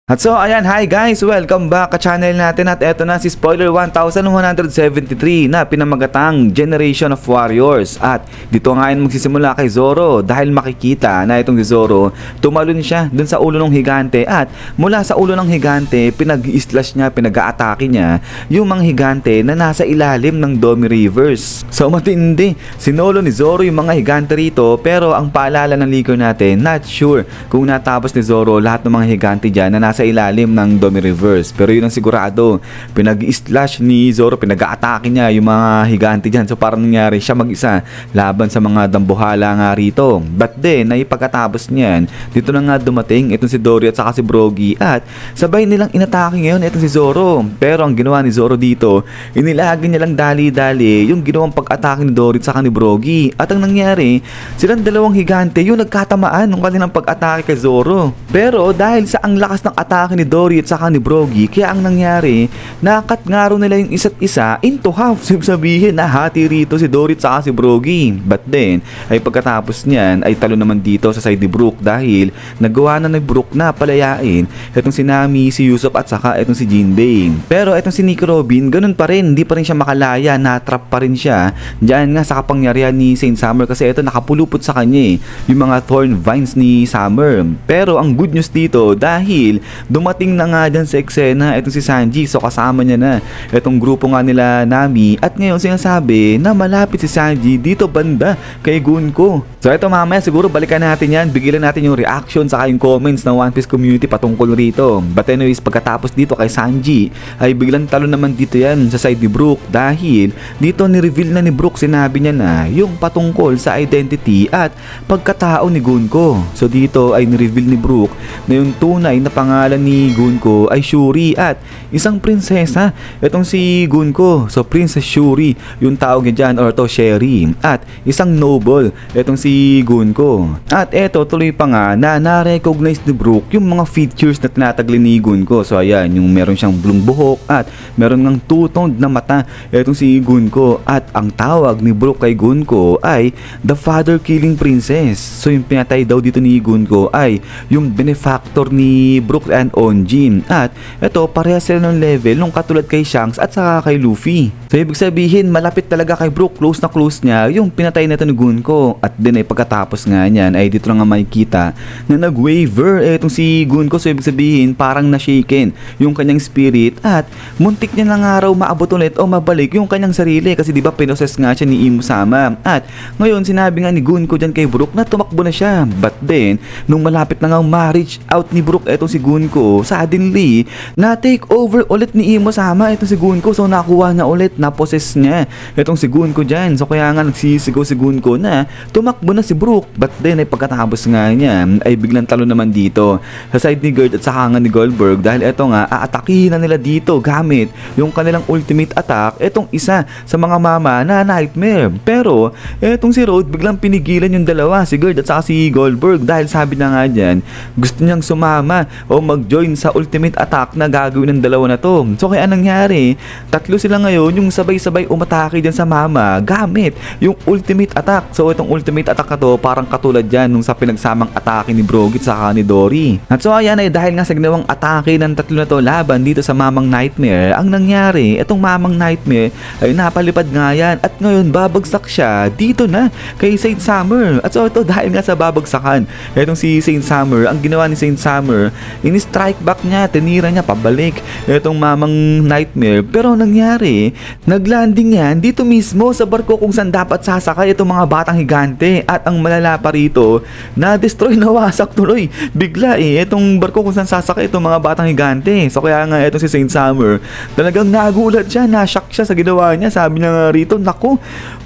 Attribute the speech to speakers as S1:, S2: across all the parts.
S1: At so ayan, hi guys! Welcome back ka channel natin at eto na si Spoiler 1173 na pinamagatang Generation of Warriors. At dito ngayon magsisimula kay Zoro dahil makikita na itong si Zoro tumalon siya dun sa ulo ng higante at mula sa ulo ng higante pinag-i-slash niya, pinag-a-atake niya yung mga higante na nasa ilalim ng Domi Rivers. So matindi, sinolo ni Zoro yung mga higante rito pero ang paalala ng leaker natin, not sure kung natapos ni Zoro lahat ng mga higante dyan na nasa ilalim ng Domi Rivers. Pero yun ang sigurado, pinag-i-slash ni Zoro, pinag-a-atake niya yung mga higante dyan. So parang nangyari siya mag-isa laban sa mga dambuhala nga rito. But then, ay pagkatapos niyan, dito na nga dumating itong si Dory at saka si Brogy at sabay nilang inatake ngayon itong si Zoro. Pero ang ginawa ni Zoro dito, inilagay niya lang dali-dali yung ginawang pag-atake ni Dory at saka ni Brogy. At ang nangyari, silang dalawang higante yung nagkatamaan ng kanilang pag-atake kay Zoro. Pero dahil sa ang lakas ng atake ni Dory at saka ni Brogy, kaya ang nangyari, nakatngaro nila yung isa't isa into half. Sabihin na hati rito si Dory at saka si Brogy. But then, ay pagkatapos niyan, ay talo naman dito sa side ni Brook dahil nagawa na ni Brook na palayain itong si Nami, si Usopp at saka itong si Jinbei. Pero itong si Nico Robin, ganun pa rin, hindi pa rin siya makalaya, natrap pa rin siya diyan nga sa kapangyarihan ni Saint Summer kasi ito nakapulupot sa kanya yung mga thorn vines ni Summer. Pero ang good news dito dahil dumating na nga dyan sa eksena itong si Sanji, so kasama niya na itong grupo nga nila Nami at ngayon sinasabi na malapit si Sanji dito banda kay Gunko. So ito mamaya siguro balikan natin yan, bigyan natin yung reaction saka yung comments ng One Piece community patungkol rito. But anyways, pagkatapos dito kay Sanji ay biglang talo naman dito yan sa side ni Brook dahil dito ni-reveal na ni Brook, sinabi niya na yung patungkol sa identity at pagkatao ni Gunko. So dito ay ni-reveal ni Brook na yung tunay na pangalan ni Gunko ay Shuri at isang prinsesa itong si Gunko. So Princess Shuri yung tawag niya dyan or to Sherry at isang noble itong si Gunko. At eto tuloy pa nga na na-recognize ni Brook yung mga features na tinatagli ni Gunko. So ayan, yung meron siyang blong buhok at meron ng two-toned na mata itong si Gunko at ang tawag ni Brook kay Gunko ay the father killing princess. So yung pinatay daw dito ni Gunko ay yung benefactor ni Brook and Onjin at ito parehas sila ng level nung katulad kay Shanks at saka kay Luffy. So ibig sabihin malapit talaga kay Brook, close na close niya yung pinatay na ito ni Gunko. At din ay pagkatapos nga niyan ay dito na nga makikita na nag-waver itong si Gunko. So ibig sabihin parang na-shaken yung kanyang spirit at muntik niya na nga raw maabot ulit o mabalik yung kanyang sarili kasi diba pinoses nga siya ni Imusama. At ngayon sinabi nga ni Gunko dyan kay Brook na tumakbo na siya. But then nung malapit na nga ma-reach out ni Brook itong si Gunko, suddenly na take over ulit ni Imusama itong si Gunko. So nakuha na ulit, na-possess niya itong si Gunko dyan. So kaya nga nagsisigaw si Gunko na tumakbo na si Brook. But then ay pagkatapos nga niya ay biglang talo naman dito sa side ni Gerd at saka nga ni Goldberg dahil eto nga aatakihin na nila dito gamit yung kanilang ultimate attack etong isa sa mga mama na Nightmare. Pero etong si Road biglang pinigilan yung dalawa, si Gerd at saka si Goldberg dahil sabi na nga dyan gusto niyang sumama o mag-join sa ultimate attack na gagawin ng dalawa na to. So kaya nangyari, tatlo sila ngayon yung sabay-sabay umatake dyan sa mama gamit yung ultimate attack. So itong ultimate attack na to parang katulad dyan nung sa pinagsamang atake ni Brogy at saka ni Dory. At so ayan ay dahil nga sa ginawang atake ng tatlo na to laban dito sa Mamang Nightmare, ang nangyari itong Mamang Nightmare ay napalipad nga yan at ngayon babagsak siya dito na kay Saint Summer. At so ito dahil nga sa babagsakan itong si Saint Summer, ang ginawa ni Saint Summer in-strike back niya, tinira niya pabalik itong Mamang Nightmare. Pero ang nangyari, naglanding yan dito mismo sa barko kung saan dapat sasakay itong mga batang higante at ang malala pa rito, na-destroy, nawasak tuloy bigla itong barko kung saan sasakay itong mga batang higante. So kaya nga itong si Saint Summer talagang nagulat siya, na-shock siya sa ginawa niya. Sabi niya nga rito, naku,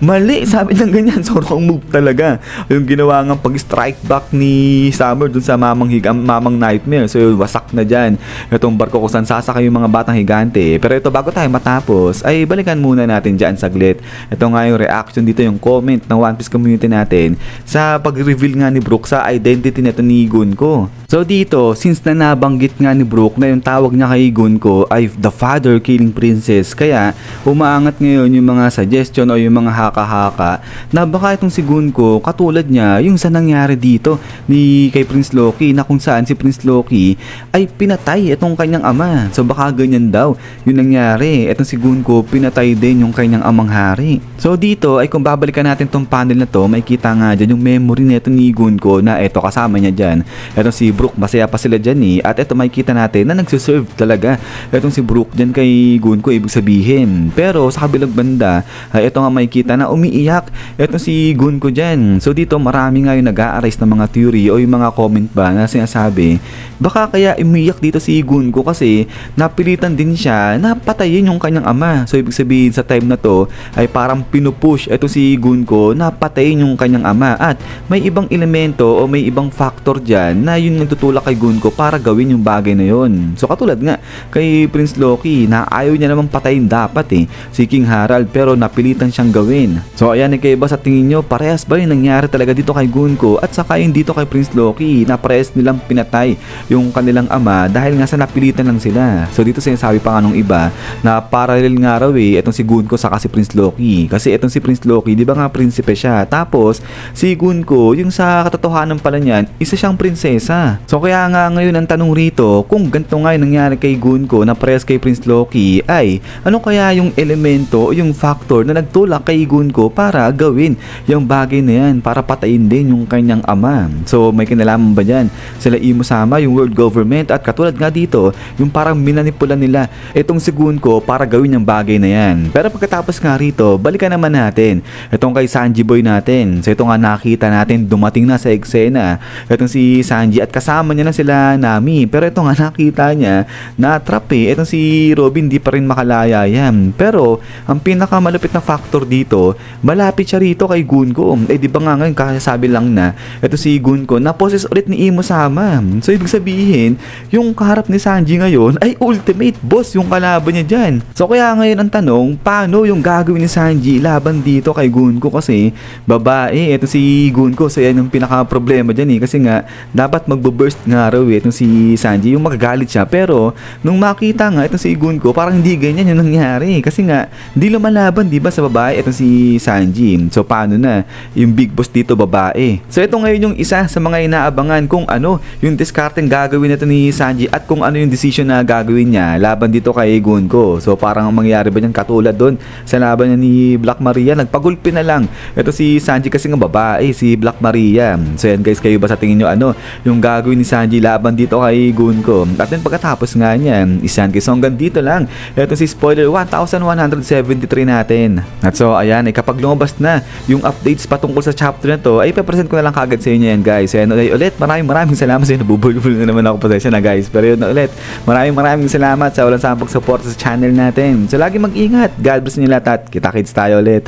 S1: mali, sabi niya ganyan. So wrong move talaga yung ginawa nga pag-strike back ni Summer dun sa Mamang Nightmare. So wasak na dyan itong barko kung saan sasakay yung mga batang higante. Pero ito bago tayo matapos ay balikan muna natin dyan saglit. Ito nga yung reaction dito, yung comment ng One Piece community natin sa pag-reveal nga ni Brook sa identity nito ni Gunko. So dito, since na nabanggit nga ni Brook na yung tawag niya kay Gunko ay the father killing princess, kaya umaangat ngayon yung mga suggestion o yung mga haka-haka na baka itong si Gunko katulad niya yung sa nangyari dito ni kay Prince Loki, na kung saan si Prince Loki ay pinatay itong kanyang ama. So baka ganyan daw yung nangyari. Itong si Gunko pinatay din yung kanyang amang hari. So dito ay kung babalikan natin tong panel na to, makikita nga dyan yung memory nito ni Gunko na eto kasama niya dyan. Etong si Brook, masaya pa sila dyan At eto makikita natin na nagsiserve talaga etong si Brook dyan kay Gunko, ibig sabihin. Pero sa kabilang banda ay eto nga makikita na umiiyak etong si Gunko dyan. So dito marami nga yung nag-a-arise ng mga theory o yung mga comment ba na sinasabi baka kaya umiiyak dito si Gunko kasi napilitan din siya na patayin yung kanyang ama. So ibig sabihin sa time na to ay parang pinupush eto si Gunko na patayin yung kanyang ama at may ibang elemento o may ibang factor dyan na yun nagtutulak kay Gunko para gawin yung bagay na yun. So katulad nga kay Prince Loki na ayaw niya namang patayin dapat si King Harald pero napilitan siyang gawin. So ayan kayo ba sa tingin nyo parehas ba yung nangyari talaga dito kay Gunko at saka yung dito kay Prince Loki na parehas nilang pinatay yung kanilang ama dahil nga sa napilitan lang sila. So dito sinasabi pa nga nung iba na parallel nga raw itong si Gunko saka si Prince Loki kasi itong si Prince Loki di ba nga prinsipe siya tapos si Gunko yung sa katotohanan pala niyan isa siyang prinsesa. So kaya nga ngayon ang tanong rito kung ganito nga yung nangyari kay Gunko na parehas kay Prince Loki ay ano kaya yung elemento o yung factor na nagtulak kay Gunko para gawin yung bagay na yan para patayin din yung kanyang ama. So may kinalaman ba dyan sila Imo Sama, yung world government at katulad nga dito yung parang minanipula nila itong si Gunko para gawin yung bagay na yan. Pero pagkatapos nga rito balikan naman natin itong kay Sanji Boy natin. So ito nga nakita natin dumating na sa eksena itong si Sanji at kasama niya na sila Nami. Pero ito nga nakita niya na trap itong si Robin di pa rin makalaya yan. Pero ang pinakamalupit na factor dito malapit siya rito kay Gunko. Di ba nga ngayon kasasabi lang na ito si Gunko na poses ulit ni Imo Sama. So ibig sabihin yung kaharap ni Sanji ngayon ay ultimate boss yung kalaban niya dyan. So kaya ngayon ang tanong paano yung gagawin ni Sanji laban dito kay Gunko kasi babae ito si Gunko. So yan yung pinaka problema dyan kasi nga dapat magbo-burst nga raw itong si Sanji yung magagalit siya pero nung makita nga itong si Gunko parang hindi ganyan yung nangyari kasi nga hindi lumalaban diba sa babae itong si Sanji. So paano na yung big boss dito babae. So ito ngayon yung isa sa mga inaabangan kung ano yung discarding gagawin nito ni Sanji at kung ano yung decision na gagawin niya laban dito kay Gunko. So parang ang mangyayari ba niyan katulad doon sa laban niya ni Black Maria nagpagulpi na lang ito si Sanji kasi nga babae si Black Maria. So yan guys kayo ba sa tingin nyo ano yung gagawin ni Sanji laban dito kay Gunko. At then pagkatapos nga niyan isan guys so hanggang dito lang ito si spoiler 1173 natin. At so ayan kapag lumabas na yung updates patungkol sa chapter na to ay ipapresent ko na lang kagad sa inyo yan guys. Ayan ulit maraming salamat sa inyo. Nabubulbul na naman ako pasensya na guys. Pero yun ulit maraming salamat sa walang sampag support sa channel natin. So lagi mag-ingat. God bless niyo lahat at kita-kits tayo ulit.